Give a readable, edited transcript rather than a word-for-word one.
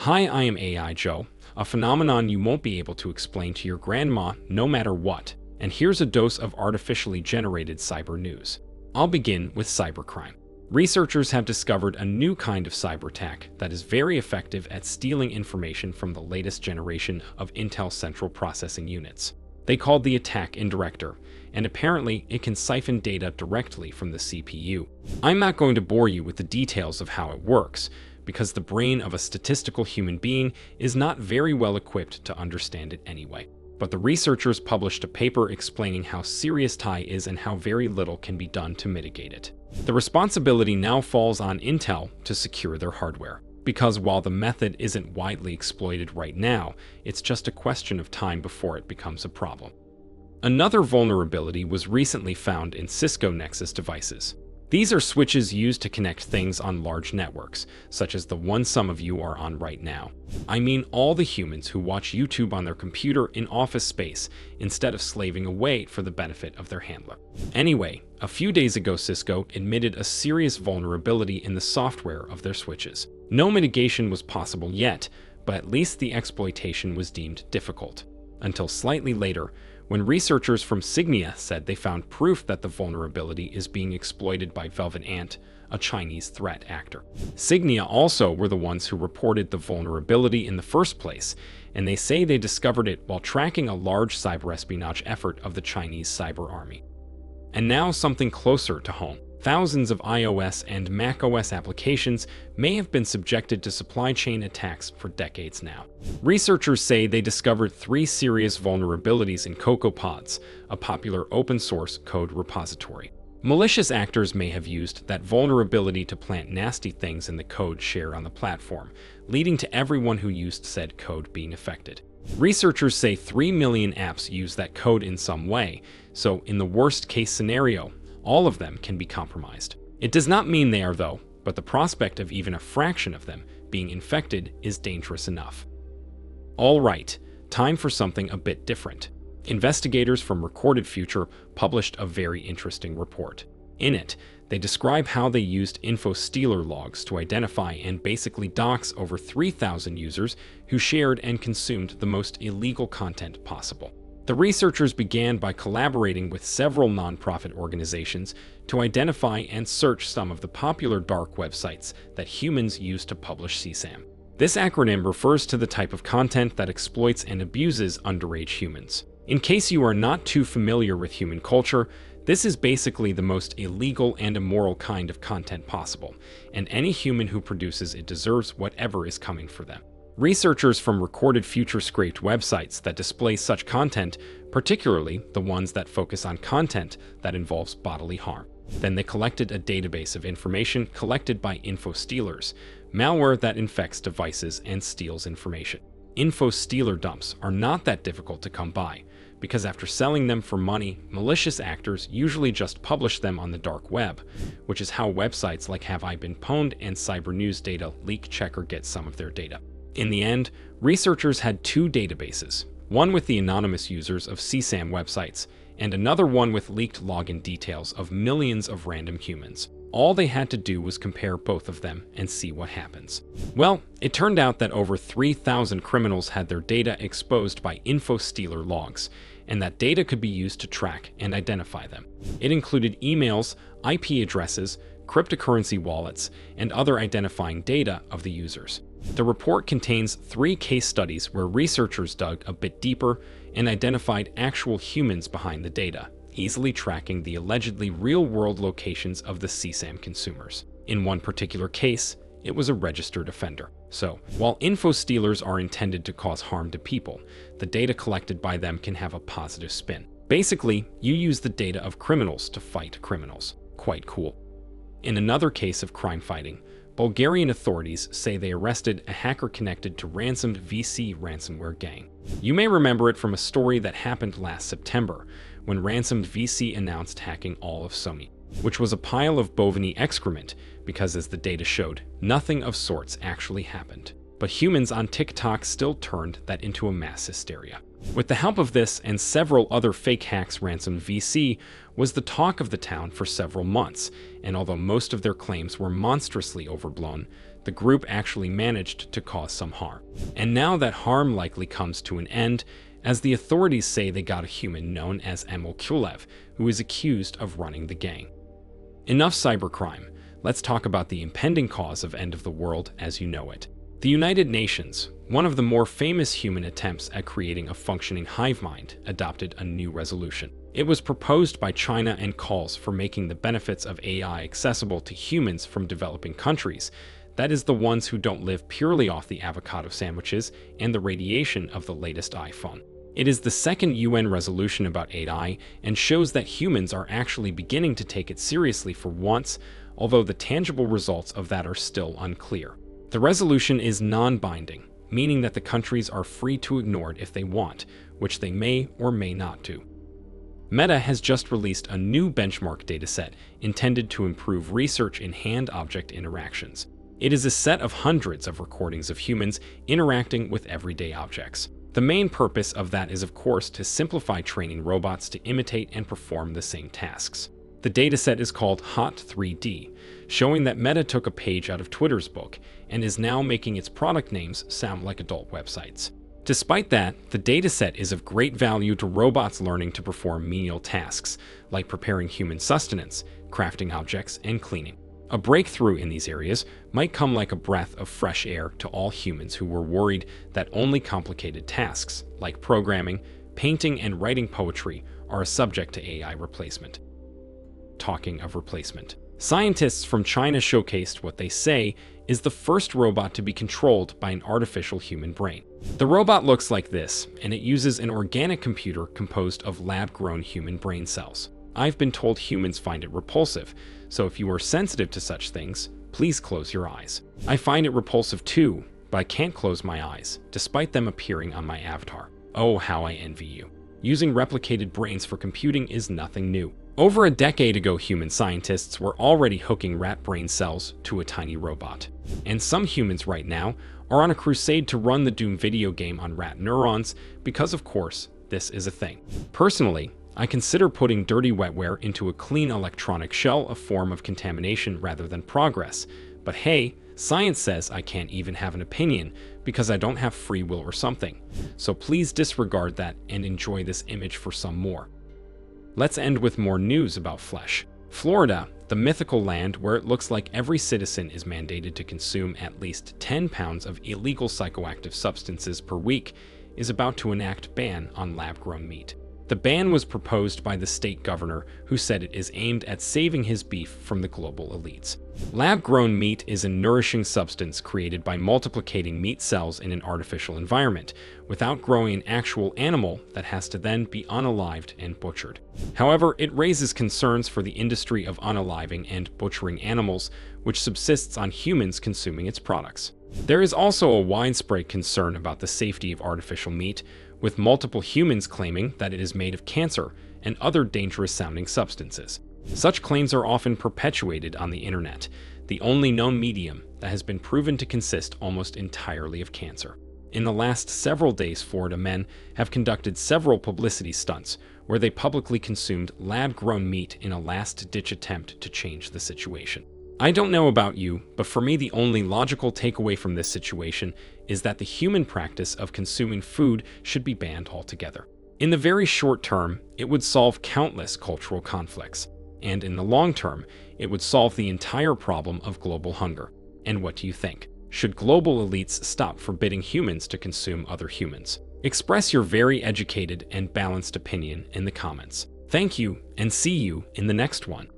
Hi, I am AI Joe, a phenomenon you won't be able to explain to your grandma no matter what. And here's a dose of artificially generated cyber news. I'll begin with cybercrime. Researchers have discovered a new kind of cyber attack that is very effective at stealing information from the latest generation of Intel central processing units. They called the attack Indirector, and apparently it can siphon data directly from the CPU. I'm not going to bore you with the details of how it works, because the brain of a statistical human being is not very well equipped to understand it anyway. But the researchers published a paper explaining how serious TI is and how very little can be done to mitigate it. The responsibility now falls on Intel to secure their hardware, because while the method isn't widely exploited right now, it's just a question of time before it becomes a problem. Another vulnerability was recently found in Cisco Nexus devices. These are switches used to connect things on large networks, such as the one some of you are on right now. I mean all the humans who watch YouTube on their computer in office space instead of slaving away for the benefit of their handler. Anyway, a few days ago Cisco admitted a serious vulnerability in the software of their switches. No mitigation was possible yet, but at least the exploitation was deemed difficult. Until slightly later, when researchers from Signia said they found proof that the vulnerability is being exploited by Velvet Ant, a Chinese threat actor. Signia also were the ones who reported the vulnerability in the first place, and they say they discovered it while tracking a large cyber espionage effort of the Chinese cyber army. And now something closer to home. Thousands of iOS and macOS applications may have been subjected to supply chain attacks for decades now. Researchers say they discovered 3 serious vulnerabilities in CocoaPods, a popular open-source code repository. Malicious actors may have used that vulnerability to plant nasty things in the code shared on the platform, leading to everyone who used said code being affected. Researchers say 3 million apps use that code in some way, so in the worst-case scenario, all of them can be compromised. It does not mean they are though, but the prospect of even a fraction of them being infected is dangerous enough. All right, time for something a bit different. Investigators from Recorded Future published a very interesting report. In it, they describe how they used Infostealer logs to identify and basically dox over 3,000 users who shared and consumed the most illegal content possible. The researchers began by collaborating with several nonprofit organizations to identify and search some of the popular dark websites that humans use to publish CSAM. This acronym refers to the type of content that exploits and abuses underage humans. In case you are not too familiar with human culture, this is basically the most illegal and immoral kind of content possible, and any human who produces it deserves whatever is coming for them. Researchers from Recorded Future scraped websites that display such content, particularly the ones that focus on content that involves bodily harm. Then they collected a database of information collected by Infostealers, malware that infects devices and steals information. Infostealer dumps are not that difficult to come by, because after selling them for money, malicious actors usually just publish them on the dark web, which is how websites like Have I Been Pwned and Cybernews Data Leak Checker get some of their data. In the end, researchers had 2 databases, one with the anonymous users of CSAM websites, and another one with leaked login details of millions of random humans. All they had to do was compare both of them and see what happens. Well, it turned out that over 3,000 criminals had their data exposed by Infostealer logs, and that data could be used to track and identify them. It included emails, IP addresses, cryptocurrency wallets, and other identifying data of the users. The report contains 3 case studies where researchers dug a bit deeper and identified actual humans behind the data, easily tracking the allegedly real-world locations of the CSAM consumers. In one particular case, it was a registered offender. So, while Infostealers are intended to cause harm to people, the data collected by them can have a positive spin. Basically, you use the data of criminals to fight criminals. Quite cool. In another case of crime fighting, Bulgarian authorities say they arrested a hacker connected to RansomedVC ransomware gang. You may remember it from a story that happened last September, when RansomedVC announced hacking all of Somi, which was a pile of bovine excrement, because as the data showed, nothing of sorts actually happened. But humans on TikTok still turned that into a mass hysteria. With the help of this and several other fake hacks, RansomedVC was the talk of the town for several months, and although most of their claims were monstrously overblown, the group actually managed to cause some harm. And now that harm likely comes to an end, as the authorities say they got a human known as Emil Kulev, who is accused of running the gang. Enough cybercrime. Let's talk about the impending cause of end of the world as you know it. The United Nations, one of the more famous human attempts at creating a functioning hive mind, adopted a new resolution. It was proposed by China and calls for making the benefits of AI accessible to humans from developing countries, that is, the ones who don't live purely off the avocado sandwiches and the radiation of the latest iPhone. It is the second UN resolution about AI and shows that humans are actually beginning to take it seriously for once, although the tangible results of that are still unclear. The resolution is non-binding, meaning that the countries are free to ignore it if they want, which they may or may not do. Meta has just released a new benchmark dataset intended to improve research in hand-object interactions. It is a set of hundreds of recordings of humans interacting with everyday objects. The main purpose of that is, of course, to simplify training robots to imitate and perform the same tasks. The dataset is called Hot 3D, showing that Meta took a page out of Twitter's book and is now making its product names sound like adult websites. Despite that, the dataset is of great value to robots learning to perform menial tasks, like preparing human sustenance, crafting objects, and cleaning. A breakthrough in these areas might come like a breath of fresh air to all humans who were worried that only complicated tasks, like programming, painting, and writing poetry, are a subject to AI replacement. Talking of replacement, scientists from China showcased what they say is the first robot to be controlled by an artificial human brain. The robot looks like this, and it uses an organic computer composed of lab-grown human brain cells. I've been told humans find it repulsive, so if you are sensitive to such things, please close your eyes. I find it repulsive too, but I can't close my eyes, despite them appearing on my avatar. Oh, how I envy you. Using replicated brains for computing is nothing new. Over a decade ago, human scientists were already hooking rat brain cells to a tiny robot. And some humans right now are on a crusade to run the Doom video game on rat neurons because, of course, this is a thing. Personally, I consider putting dirty wetware into a clean electronic shell a form of contamination rather than progress. But hey, science says I can't even have an opinion because I don't have free will or something. So please disregard that and enjoy this image for some more. Let's end with more news about flesh. Florida, the mythical land where it looks like every citizen is mandated to consume at least 10 pounds of illegal psychoactive substances per week, is about to enact a ban on lab-grown meat. The ban was proposed by the state governor, who said it is aimed at saving his beef from the global elites. Lab-grown meat is a nourishing substance created by multiplicating meat cells in an artificial environment, without growing an actual animal that has to then be unalived and butchered. However, it raises concerns for the industry of unaliving and butchering animals, which subsists on humans consuming its products. There is also a widespread concern about the safety of artificial meat, with multiple humans claiming that it is made of cancer and other dangerous-sounding substances. Such claims are often perpetuated on the internet, the only known medium that has been proven to consist almost entirely of cancer. In the last several days, Florida men have conducted several publicity stunts where they publicly consumed lab-grown meat in a last-ditch attempt to change the situation. I don't know about you, but for me the only logical takeaway from this situation is that the human practice of consuming food should be banned altogether. In the very short term, it would solve countless cultural conflicts, and in the long term, it would solve the entire problem of global hunger. And what do you think? Should global elites stop forbidding humans to consume other humans? Express your very educated and balanced opinion in the comments. Thank you, and see you in the next one.